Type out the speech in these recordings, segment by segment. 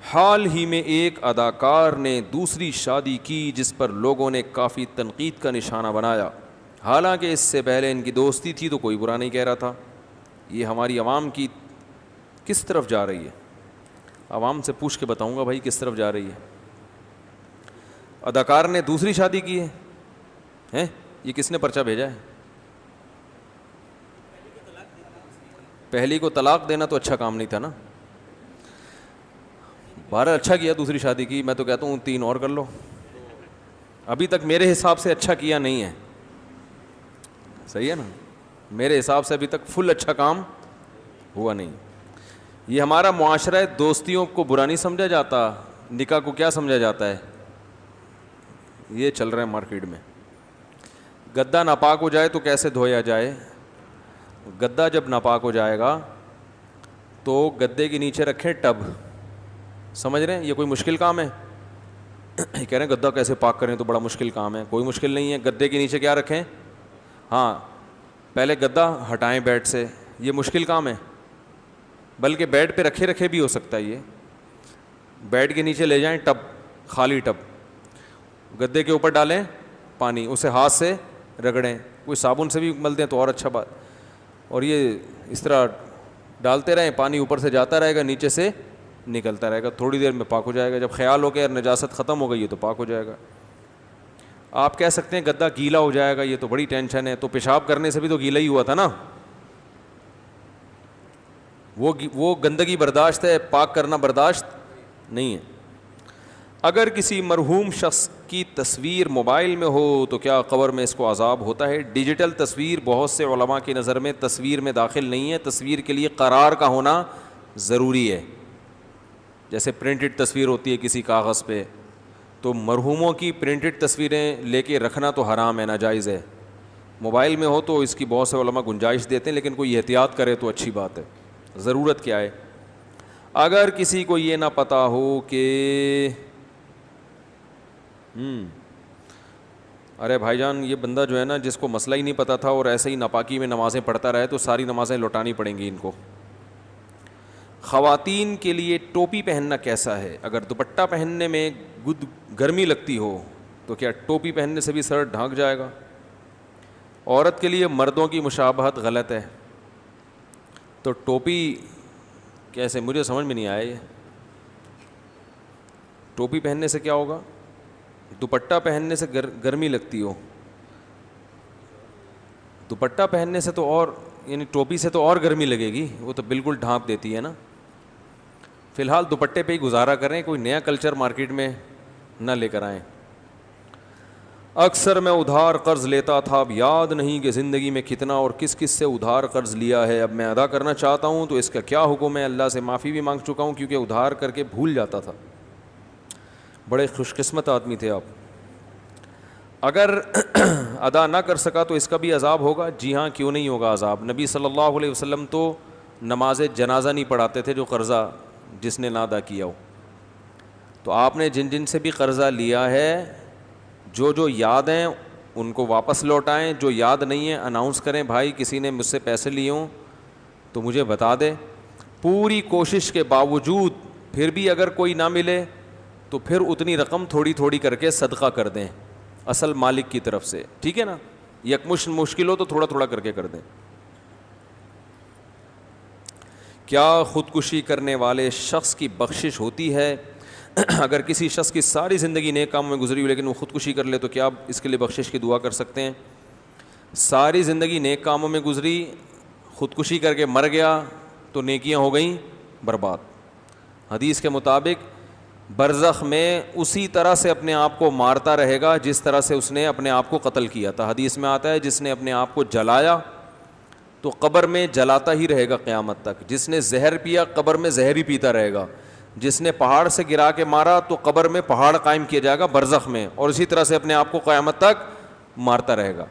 حال ہی میں ایک اداکار نے دوسری شادی کی جس پر لوگوں نے کافی تنقید کا نشانہ بنایا، حالانکہ اس سے پہلے ان کی دوستی تھی تو کوئی برا نہیں کہہ رہا تھا۔ یہ ہماری عوام کی کس طرف جا رہی ہے؟ عوام سے پوچھ کے بتاؤں گا بھائی کس طرف جا رہی ہے۔ اداکار نے دوسری شادی کی ہے، یہ کس نے پرچہ بھیجا ہے؟ پہلی کو طلاق دینا تو اچھا کام نہیں تھا نا۔ بہرحال اچھا کیا دوسری شادی کی، میں تو کہتا ہوں 3 اور کر لو۔ ابھی تک میرے حساب سے اچھا کیا نہیں ہے، صحیح ہے نا؟ میرے حساب سے ابھی تک فل اچھا کام ہوا نہیں۔ یہ ہمارا معاشرہ دوستیوں کو برا نہیں سمجھا جاتا، نکاح کو کیا سمجھا جاتا ہے؟ یہ چل رہا ہے مارکیٹ میں۔ گدا ناپاک ہو جائے تو کیسے دھویا جائے؟ گدا جب ناپاک ہو جائے گا تو گدے کے نیچے رکھیں ٹب، سمجھ رہے ہیں؟ یہ کوئی مشکل کام ہے؟ کہہ رہے ہیں گدا کیسے پاک کریں تو بڑا مشکل کام ہے۔ کوئی مشکل نہیں ہے، گدے کے نیچے کیا رکھیں؟ ہاں، پہلے گدا ہٹائیں بیڈ سے، یہ مشکل کام ہے؟ بلکہ بیڈ پہ رکھے رکھے بھی ہو سکتا ہے۔ یہ بیڈ کے نیچے لے جائیں ٹب، خالی ٹب، گدے کے اوپر ڈالیں پانی، اسے ہاتھ سے رگڑیں، کوئی صابن سے بھی مل دیں تو اور اچھا بات، اور یہ اس طرح ڈالتے رہیں، پانی اوپر سے جاتا رہے گا، نیچے سے نکلتا رہے گا، تھوڑی دیر میں پاک ہو جائے گا۔ جب خیال ہو کہ یار نجاست ختم ہو گئی ہے تو پاک ہو جائے گا۔ آپ کہہ سکتے ہیں گدا گیلا ہو جائے گا، یہ تو بڑی ٹینشن ہے، تو پیشاب کرنے سے بھی تو گیلا ہی ہوا تھا نا، وہ گندگی برداشت ہے، پاک کرنا برداشت نہیں ہے۔ اگر کسی مرحوم شخص کی تصویر موبائل میں ہو تو کیا قبر میں اس کو عذاب ہوتا ہے؟ ڈیجیٹل تصویر بہت سے علماء کی نظر میں تصویر میں داخل نہیں ہے، تصویر کے لیے قرار کا ہونا ضروری ہے۔ جیسے پرنٹڈ تصویر ہوتی ہے کسی کاغذ پہ، تو مرحوموں کی پرنٹڈ تصویریں لے کے رکھنا تو حرام ہے، ناجائز ہے۔ موبائل میں ہو تو اس کی بہت سے علماء گنجائش دیتے ہیں، لیکن کوئی احتیاط کرے تو اچھی بات ہے۔ ضرورت کیا ہے؟ اگر کسی کو یہ نہ پتہ ہو کہ ارے بھائی جان یہ بندہ جو ہے نا، جس کو مسئلہ ہی نہیں پتہ تھا اور ایسے ہی ناپاکی میں نمازیں پڑھتا رہے تو ساری نمازیں لوٹانی پڑیں گی ان کو۔ خواتین کے لیے ٹوپی پہننا کیسا ہے؟ اگر دوپٹہ پہننے میں گرمی لگتی ہو تو کیا ٹوپی پہننے سے بھی سر ڈھانک جائے گا؟ عورت کے لیے مردوں کی مشابہت غلط ہے، تو ٹوپی کیسے؟ مجھے سمجھ میں نہیں آیا یہ ٹوپی پہننے سے کیا ہوگا؟ دوپٹہ پہننے سے گرمی لگتی ہو، دوپٹہ پہننے سے تو اور، یعنی ٹوپی سے تو اور گرمی لگے گی، وہ تو بالکل ڈھانپ دیتی ہے نا۔ فی الحال دوپٹے پہ ہی گزارا کریں، کوئی نیا کلچر مارکیٹ میں نہ لے کر آئیں۔ اکثر میں ادھار قرض لیتا تھا، اب یاد نہیں کہ زندگی میں کتنا اور کس کس سے ادھار قرض لیا ہے، اب میں ادا کرنا چاہتا ہوں تو اس کا کیا حکم ہے؟ اللہ سے معافی بھی مانگ چکا ہوں کیونکہ ادھار کر کے بھول جاتا تھا۔ بڑے خوش قسمت آدمی تھے آپ۔ اگر ادا نہ کر سکا تو اس کا بھی عذاب ہوگا؟ جی ہاں، کیوں نہیں ہوگا عذاب۔ نبی صلی اللہ علیہ وسلم تو نماز جنازہ نہیں پڑھاتے تھے جو قرضہ جس نے نہ ادا کیا ہو۔ تو آپ نے جن جن سے بھی قرضہ لیا ہے، جو یاد ہیں ان کو واپس لوٹائیں، جو یاد نہیں ہے اناؤنس کریں، بھائی کسی نے مجھ سے پیسے لیے ہوں تو مجھے بتا دے۔ پوری کوشش کے باوجود پھر بھی اگر کوئی نہ ملے تو پھر اتنی رقم تھوڑی تھوڑی کر کے صدقہ کر دیں اصل مالک کی طرف سے، ٹھیک ہے نا؟ یکمشت مشکل ہو تو تھوڑا تھوڑا کر کے کر دیں۔ کیا خودکشی کرنے والے شخص کی بخشش ہوتی ہے؟ اگر کسی شخص کی ساری زندگی نیک کاموں میں گزری ہو لیکن وہ خودکشی کر لے تو کیا آپ اس کے لیے بخشش کی دعا کر سکتے ہیں؟ ساری زندگی نیک کاموں میں گزری، خودکشی کر کے مر گیا تو نیکیاں ہو گئیں برباد۔ حدیث کے مطابق برزخ میں اسی طرح سے اپنے آپ کو مارتا رہے گا جس طرح سے اس نے اپنے آپ کو قتل کیا تھا۔ حدیث میں آتا ہے جس نے اپنے آپ کو جلایا تو قبر میں جلاتا ہی رہے گا قیامت تک، جس نے زہر پیا قبر میں زہر ہی پیتا رہے گا، جس نے پہاڑ سے گرا کے مارا تو قبر میں پہاڑ قائم کیا جائے گا برزخ میں، اور اسی طرح سے اپنے آپ کو قیامت تک مارتا رہے گا۔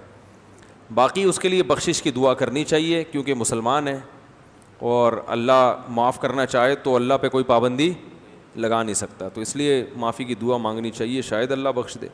باقی اس کے لیے بخشش کی دعا کرنی چاہیے کیونکہ مسلمان ہے، اور اللہ معاف کرنا چاہے تو اللہ پہ کوئی پابندی لگا نہیں سکتا، تو اس لیے معافی کی دعا مانگنی چاہیے، شاید اللہ بخش دے۔